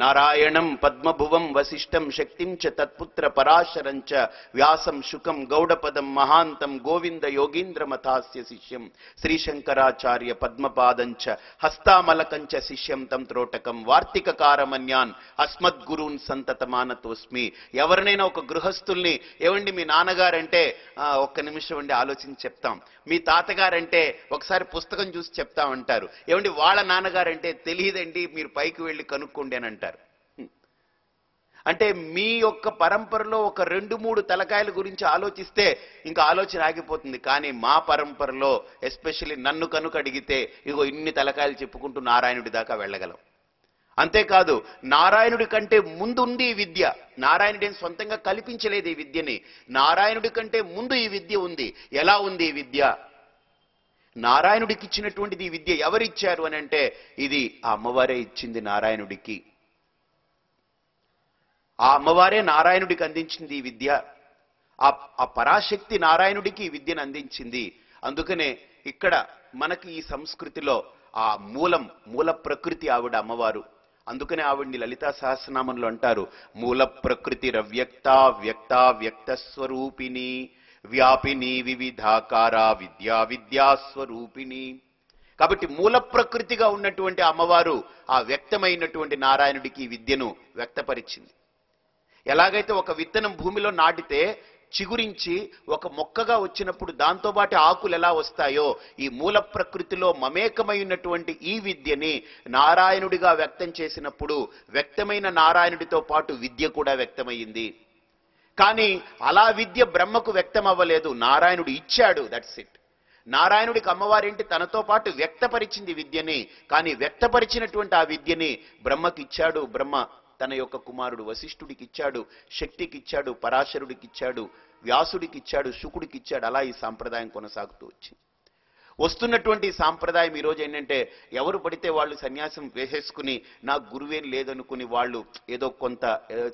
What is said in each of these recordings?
నారాయణం పద్మభువం వశిష్టం శక్తిం చ తత్పుత్ర పరాశరం చ వ్యాసం శుకం గౌడపదం మహాంతం గోవింద యోగీంద్రమథాస్య శిష్యం శ్రీశంకరాచార్య పద్మపాదం చ హస్తామలకం చ శిష్యం తం త్రోటకం వార్తికకారమన్యాన్ అస్మద్గురూన్ సంతతమానతోస్మి. ఎవరినైనా ఒక గృహస్థుల్ని, ఏమండి మీ నాన్నగారంటే ఒక్క నిమిషం అండి ఆలోచించి చెప్తాం, మీ తాతగారంటే ఒకసారి పుస్తకం చూసి చెప్తామంటారు, ఏమండి వాళ్ళ నాన్నగారంటే తెలియదండి మీరు పైకి వెళ్ళి కనుక్కోండి అని అంటారు. అంటే మీ యొక్క పరంపరలో ఒక 2-3 తలకాయల గురించి ఆలోచిస్తే ఇంకా ఆలోచన ఆగిపోతుంది. కానీ మా పరంపరలో ఎస్పెషల్లీ నన్ను కనుక అడిగితే ఇగో ఇన్ని తలకాయలు చెప్పుకుంటూ నారాయణుడి దాకా వెళ్ళగలం. అంతేకాదు, నారాయణుడి కంటే ముందు ఉంది ఈ విద్య. నారాయణుడు ఏం సొంతంగా కల్పించలేదు ఈ విద్యని, నారాయణుడి కంటే ముందు ఈ విద్య ఉంది. ఎలా ఉంది ఈ విద్య? నారాయణుడికి ఇచ్చినటువంటిది ఈ విద్య. ఎవరిచ్చారు అని అంటే ఇది ఆ అమ్మవారే ఇచ్చింది నారాయణుడికి. ఆ అమ్మవారే నారాయణుడికి అందించింది ఈ విద్య. ఆ పరాశక్తి నారాయణుడికి ఈ విద్యను అందించింది. అందుకనే ఇక్కడ మనకి ఈ సంస్కృతిలో ఆ మూల ప్రకృతి ఆవిడ అమ్మవారు. అందుకనే ఆవిడ్ని లలితా సహస్రనామంలో అంటారు, మూల ప్రకృతి రవ్యక్త వ్యక్త వ్యక్త స్వరూపిణి వ్యాపిని వివిధాకార విద్యా విద్యాస్వరూపిణి. కాబట్టి మూల ప్రకృతిగా ఉన్నటువంటి అమ్మవారు ఆ వ్యక్తమైనటువంటి నారాయణుడికి ఈ విద్యను వ్యక్తపరిచింది. ఎలాగైతే ఒక విత్తనం భూమిలో నాటితే చిగురించి ఒక మొక్కగా వచ్చినప్పుడు దాంతోపాటు ఆకులు ఎలా వస్తాయో, ఈ మూల ప్రకృతిలో మమేకమైనటువంటి ఈ విద్యని నారాయణుడిగా వ్యక్తం చేసినప్పుడు వ్యక్తమైన నారాయణుడితో పాటు విద్య కూడా వ్యక్తమైంది. కానీ అలా విద్య బ్రహ్మకు వ్యక్తం అవ్వలేదు, నారాయణుడు ఇచ్చాడు, దట్స్ ఇట్. నారాయణుడికి అమ్మవారేంటి తనతో పాటు వ్యక్తపరిచింది విద్యని, కానీ వ్యక్తపరిచినటువంటి ఆ విద్యని బ్రహ్మకి ఇచ్చాడు. బ్రహ్మ తన యొక్క కుమారుడు వశిష్ఠుడికి ఇచ్చాడు, శక్తికి ఇచ్చాడు, పరాశరుడికి ఇచ్చాడు, వ్యాసుడికి ఇచ్చాడు, శుకుడికి ఇచ్చాడు. అలా ఈ సాంప్రదాయం కొనసాగుతూ వచ్చింది. వస్తున్నటువంటి సాంప్రదాయం ఈరోజు ఏంటంటే ఎవరు పడితే వాళ్ళు సన్యాసం వేసేసుకుని నాకు గురువేం లేదనుకుని వాళ్ళు ఏదో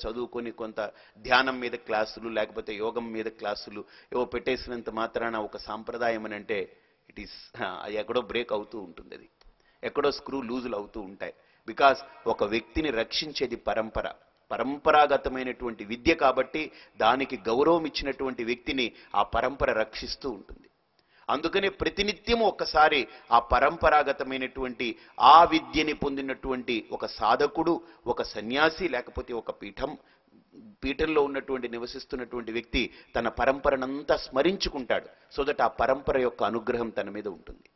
చదువుకొని కొంత ధ్యానం మీద క్లాసులు లేకపోతే యోగం మీద క్లాసులు ఏవో పెట్టేసినంత మాత్రాన ఒక సాంప్రదాయం అని అంటే ఇట్ ఈస్ ఎక్కడో బ్రేక్ అవుతూ ఉంటుంది, అది ఎక్కడో స్క్రూ లూజులు అవుతూ ఉంటాయి. బికాస్ ఒక వ్యక్తిని రక్షించేది పరంపరాగతమైనటువంటి విద్య కాబట్టి దానికి గౌరవం ఇచ్చినటువంటి వ్యక్తిని ఆ పరంపర రక్షిస్తూ ఉంటుంది. అందుకనే ప్రతినిత్యము ఒక్కసారి ఆ పరంపరాగతమైనటువంటి ఆ విద్యని పొందినటువంటి ఒక సాధకుడు, ఒక సన్యాసి, లేకపోతే ఒక పీఠంలో ఉన్నటువంటి నివసిస్తున్నటువంటి వ్యక్తి తన పరంపరనంతా స్మరించుకుంటాడు. సో దట్ ఆ పరంపర యొక్క అనుగ్రహం తన మీద ఉంటుంది.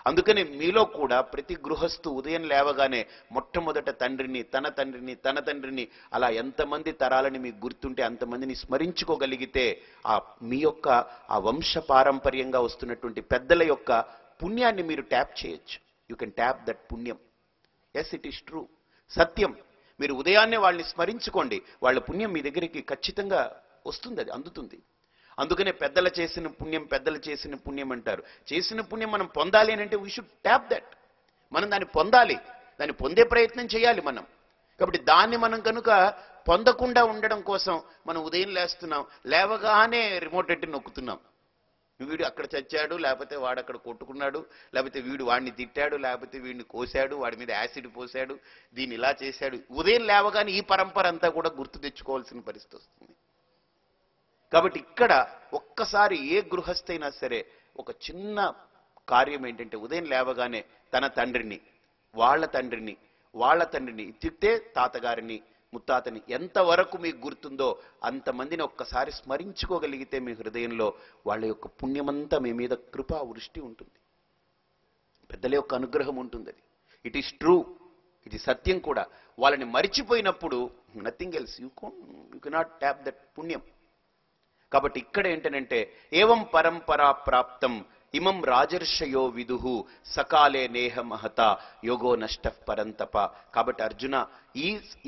అందుకని మీలో కూడా ప్రతి గృహస్థు ఉదయం లేవగానే మొట్టమొదట తన తండ్రిని అలా ఎంతమంది తరాలని మీకు గుర్తుంటే అంతమందిని స్మరించుకోగలిగితే మీ యొక్క ఆ వంశ పారంపర్యంగా వస్తున్నటువంటి పెద్దల యొక్క పుణ్యాన్ని మీరు ట్యాప్ చేయొచ్చు. యూ కెన్ ట్యాప్ దట్ పుణ్యం. ఎస్, ఇట్ ఈస్ ట్రూ, సత్యం. మీరు ఉదయాన్నే వాళ్ళని స్మరించుకోండి, వాళ్ళ పుణ్యం మీ దగ్గరికి ఖచ్చితంగా వస్తుంది, అది అందుతుంది. అందుకనే పెద్దలు చేసిన పుణ్యం అంటారు. చేసిన పుణ్యం మనం పొందాలి అని అంటే వీ షుడ్ ట్యాప్ దట్. మనం దాన్ని పొందాలి, దాన్ని పొందే ప్రయత్నం చేయాలి మనం. కాబట్టి దాన్ని మనం కనుక పొందకుండా ఉండడం కోసం మనం ఉదయం లేస్తున్నాం, లేవగానే రిమోట్ ఎట్టి నొక్కుతున్నాం. వీడు అక్కడ చచ్చాడు, లేకపోతే వాడు అక్కడ కొట్టుకున్నాడు, లేకపోతే వీడు వాడిని తిట్టాడు, లేకపోతే వీడిని కోశాడు, వాడి మీద యాసిడ్ పోశాడు, దీన్ని ఇలా చేశాడు. ఉదయం లేవగానే ఈ పరంపర అంతా కూడా గుర్తు తెచ్చుకోవాల్సిన పరిస్థితి వస్తుంది. కాబట్టి ఇక్కడ ఒక్కసారి ఏ గృహస్థైనా సరే ఒక చిన్న కార్యం ఏంటంటే ఉదయం లేవగానే తన తండ్రిని, వాళ్ళ తండ్రిని తిట్టే తాతగారిని, ముత్తాతని ఎంతవరకు మీకు గుర్తుందో అంతమందిని ఒక్కసారి స్మరించుకోగలిగితే మీ హృదయంలో వాళ్ళ యొక్క పుణ్యమంతా మీ మీద కృపా వృష్టి ఉంటుంది, పెద్దల యొక్క అనుగ్రహం ఉంటుంది. అది ఇట్ ఈస్ ట్రూ, ఇది సత్యం కూడా. వాళ్ళని మరిచిపోయినప్పుడు nothing else, you cannot tap that పుణ్యం. కాబట్టి ఇక్కడ ఏంటనంటే ఏవం పరంపరా ప్రాప్తం ఇమం రాజర్షయో విదుహు సకాలే నేహ మహత యోగో నష్ట పరంతప. కాబట్టి అర్జున,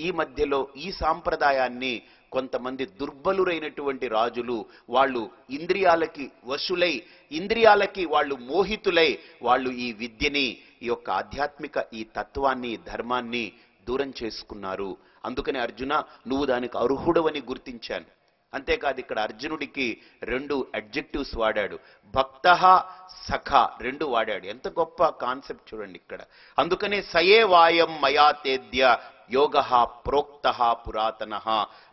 ఈ మధ్యలో ఈ సాంప్రదాయాన్ని కొంతమంది దుర్బలురైనటువంటి రాజులు, వాళ్ళు ఇంద్రియాలకి వశులై, ఇంద్రియాలకి వాళ్ళు మోహితులై, వాళ్ళు ఈ విద్యని, ఈ యొక్క ఆధ్యాత్మిక ఈ తత్వాన్ని, ధర్మాన్ని దూరం చేసుకున్నారు. అందుకని అర్జున, నువ్వు దానికి అర్హుడవని గుర్తించాను. అంతేకాదు ఇక్కడ అర్జునుడికి 2 అడ్జెక్టివ్స్ వాడాడు, భక్త, సఖ 2 వాడాడు. ఎంత గొప్ప కాన్సెప్ట్ చూడండి ఇక్కడ. అందుకనే సయే వాయం మయా తేద్య యోగః ప్రోక్తః పురాతనః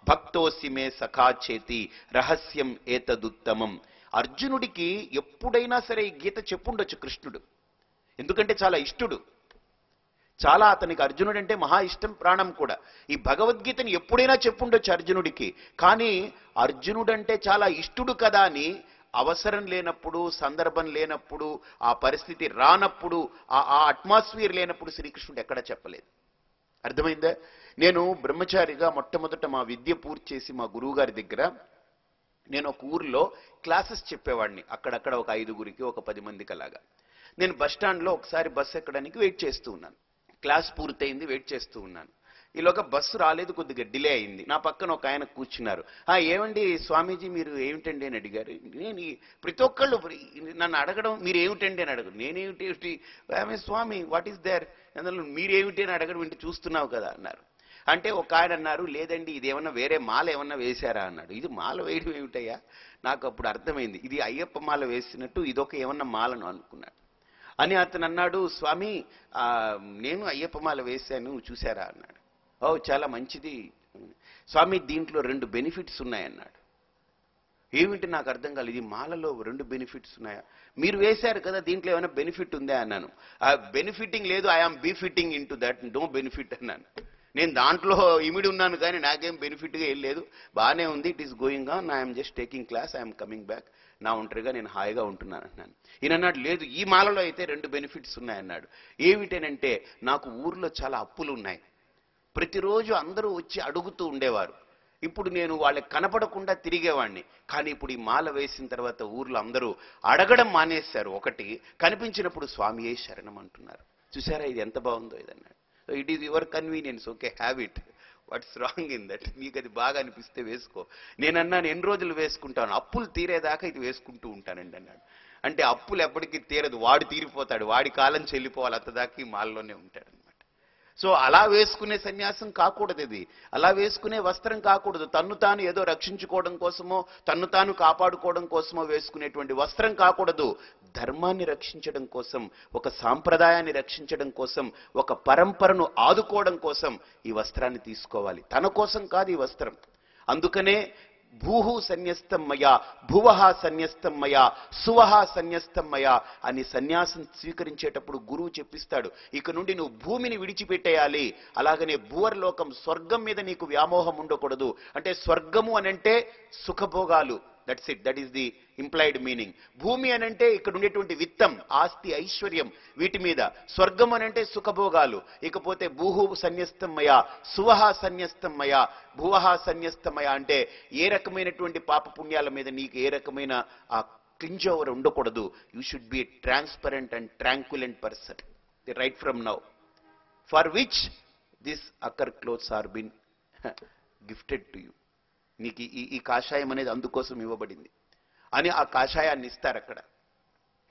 భక్తోసి మే సఖా చేతి రహస్యం ఏతదుత్తమం. అర్జునుడికి ఎప్పుడైనా సరే ఈ గీత చెప్పుండొచ్చు కృష్ణుడు, ఎందుకంటే చాలా ఇష్టుడు, చాలా అతనికి అర్జునుడు అంటే మహా ఇష్టం, ప్రాణం కూడా. ఈ భగవద్గీతని ఎప్పుడైనా చెప్పుండొచ్చు అర్జునుడికి. కానీ అర్జునుడంటే చాలా ఇష్టుడు కదా అని అవసరం లేనప్పుడు, సందర్భం లేనప్పుడు, ఆ పరిస్థితి రానప్పుడు, ఆ అట్మాస్ఫియర్ లేనప్పుడు శ్రీకృష్ణుడు ఎక్కడా చెప్పలేదు. అర్థమైందా? నేను బ్రహ్మచారిగా మొట్టమొదట మా విద్య పూర్తి చేసి మా గురువు గారి దగ్గర నేను ఒక ఊర్లో క్లాసెస్ చెప్పేవాడిని. అక్కడక్కడ ఒక 5గురికి, ఒక 10 మందికి అలాగా. నేను బస్ స్టాండ్లో ఒకసారి బస్సు ఎక్కడానికి వెయిట్ చేస్తూ ఉన్నాను. క్లాస్ పూర్తయింది, వెయిట్ చేస్తూ ఉన్నాను. ఈలోగా బస్సు రాలేదు, కొద్దిగా డిలే అయింది. నా పక్కన ఒక ఆయన కూర్చున్నారు. ఏమండి స్వామీజీ మీరు ఏమిటండి అని అడిగారు. నేను ప్రతి ఒక్కళ్ళు నన్ను అడగడం మీరు ఏమిటండి అని అడగరు. నేనేమిటి స్వామి వాట్ ఈస్ దేర్, అందులో మీరేమిటి అని అడగడం ఇంటి చూస్తున్నావు కదా అన్నారు. అంటే ఒక ఆయన అన్నారు, లేదండి ఇది ఏమన్నా వేరే మాల ఏమన్నా వేశారా అన్నాడు. ఇది మాల వేయడం ఏమిటయ్యా? నాకు అప్పుడు అర్థమైంది, ఇది అయ్యప్ప మాల వేసినట్టు ఇదొక ఏమన్నా మాలను అనుకున్నాడు. అని అతను అన్నాడు, స్వామి నేను అయ్యప్ప మాల వేశాను చూశారా అన్నాడు. ఓ చాలా మంచిది స్వామి, దీంట్లో 2 బెనిఫిట్స్ ఉన్నాయన్నాడు. ఏమిటి నాకు అర్థం కాలేదు. ఈ మాలలో 2 బెనిఫిట్స్ ఉన్నాయా? మీరు వేశారు కదా, దీంట్లో ఏమైనా బెనిఫిట్ ఉందా అన్నాను. బెనిఫిటింగ్ లేదు, I am befitting in to that, no benefit అన్నాను. నేను దాంట్లో ఇమిడి ఉన్నాను కానీ నాకేం బెనిఫిట్గా ఏం లేదు, బాగానే ఉంది, it is going on, I'm just taking class, I'm coming back, నా ఒంటరిగా నేను హాయిగా ఉంటున్నాను అన్నాను. ఈయన అన్నాడు, లేదు ఈ మాలలో అయితే 2 బెనిఫిట్స్ ఉన్నాయన్నాడు. ఏమిటనంటే నాకు ఊర్లో చాలా అప్పులు ఉన్నాయి, ప్రతిరోజు అందరూ వచ్చి అడుగుతూ ఉండేవారు. ఇప్పుడు నేను వాళ్ళకి కనపడకుండా తిరిగేవాడిని. కానీ ఇప్పుడు ఈ మాల వేసిన తర్వాత ఊర్లో అందరూ అడగడం మానేశారు. ఒకటి కనిపించినప్పుడు స్వామియే శరణం అంటున్నారు. చూసారా ఇది ఎంత బాగుందో ఇదన్నాడు. So it is your convenience, okay have it, what's wrong in that, నీకు అది బాగా అనిపిస్తే వేసుకో. నేనన్నాను ఎన్ని రోజులు వేసుకుంటాను, అప్పులు తీరేదాకా ఇది వేసుకుంటూ ఉంటానండి అన్నాడు. అంటే అప్పులు ఎప్పటికీ తీరదు, వాడు తీరిపోతాడు, వాడి కాలం చెల్లిపోవాలి, అంతదాకా ఈ మాల్లోనే ఉంటాడు అనమాట. సో అలా వేసుకునే సన్యాసం కాకూడదు, ఇది అలా వేసుకునే వస్త్రం కాకూడదు. తన్ను తాను ఏదో రక్షించుకోవడం కోసమో, తన్ను తాను కాపాడుకోవడం కోసమో వేసుకునేటువంటి వస్త్రం కాకూడదు. ధర్మాన్ని రక్షించడం కోసం, ఒక సాంప్రదాయాన్ని రక్షించడం కోసం, ఒక పరంపరను ఆదుకోవడం కోసం ఈ వస్త్రాన్ని తీసుకోవాలి, తన కోసం కాదు ఈ వస్త్రం. అందుకనే భూహు సన్యస్తం మయా, భువః సన్యస్తం మయా, సువః సన్యస్తం మయా అని సన్యాసం స్వీకరించేటప్పుడు గురువు చెప్పిస్తాడు, ఇక నుండి నువ్వు భూమిని విడిచిపెట్టేయాలి. అలాగనే భూవర్లోకం, స్వర్గం మీద నీకు వ్యామోహం ఉండకూడదు. అంటే స్వర్గము అనంటే సుఖభోగాలు, that's it, that is the implied meaning. భూమి అనంటే ఇక్కడ ఉండేటువంటి విత్తం, ఆస్తి, ఐశ్వర్యం, వీటి మీద. స్వర్గం అనంటే సుఖభోగాలు. ఇకపోతే భూహు సన్యస్తం మయా, సువః సన్యస్తం మయా, భువః సన్యస్తం మయా అంటే ఏ రకమైనటువంటి పాపపుణ్యాల మీద నీకు ఏ రకమైన ఆ క్లింజ్ ఓవర్ ఉండకూడదు. You should be transparent and tranquil person right from now, for which this ochre clothes are been gifted to you. నీకు ఈ కాషాయం అనేది అందుకోసం ఇవ్వబడింది అని ఆ కాషాయాన్ని ఇస్తారు అక్కడ.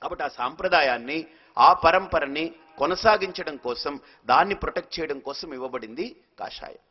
కాబట్టి ఆ సాంప్రదాయాన్ని, ఆ పరంపరని కొనసాగించడం కోసం, దాన్ని ప్రొటెక్ట్ చేయడం కోసం ఇవ్వబడింది కాషాయం.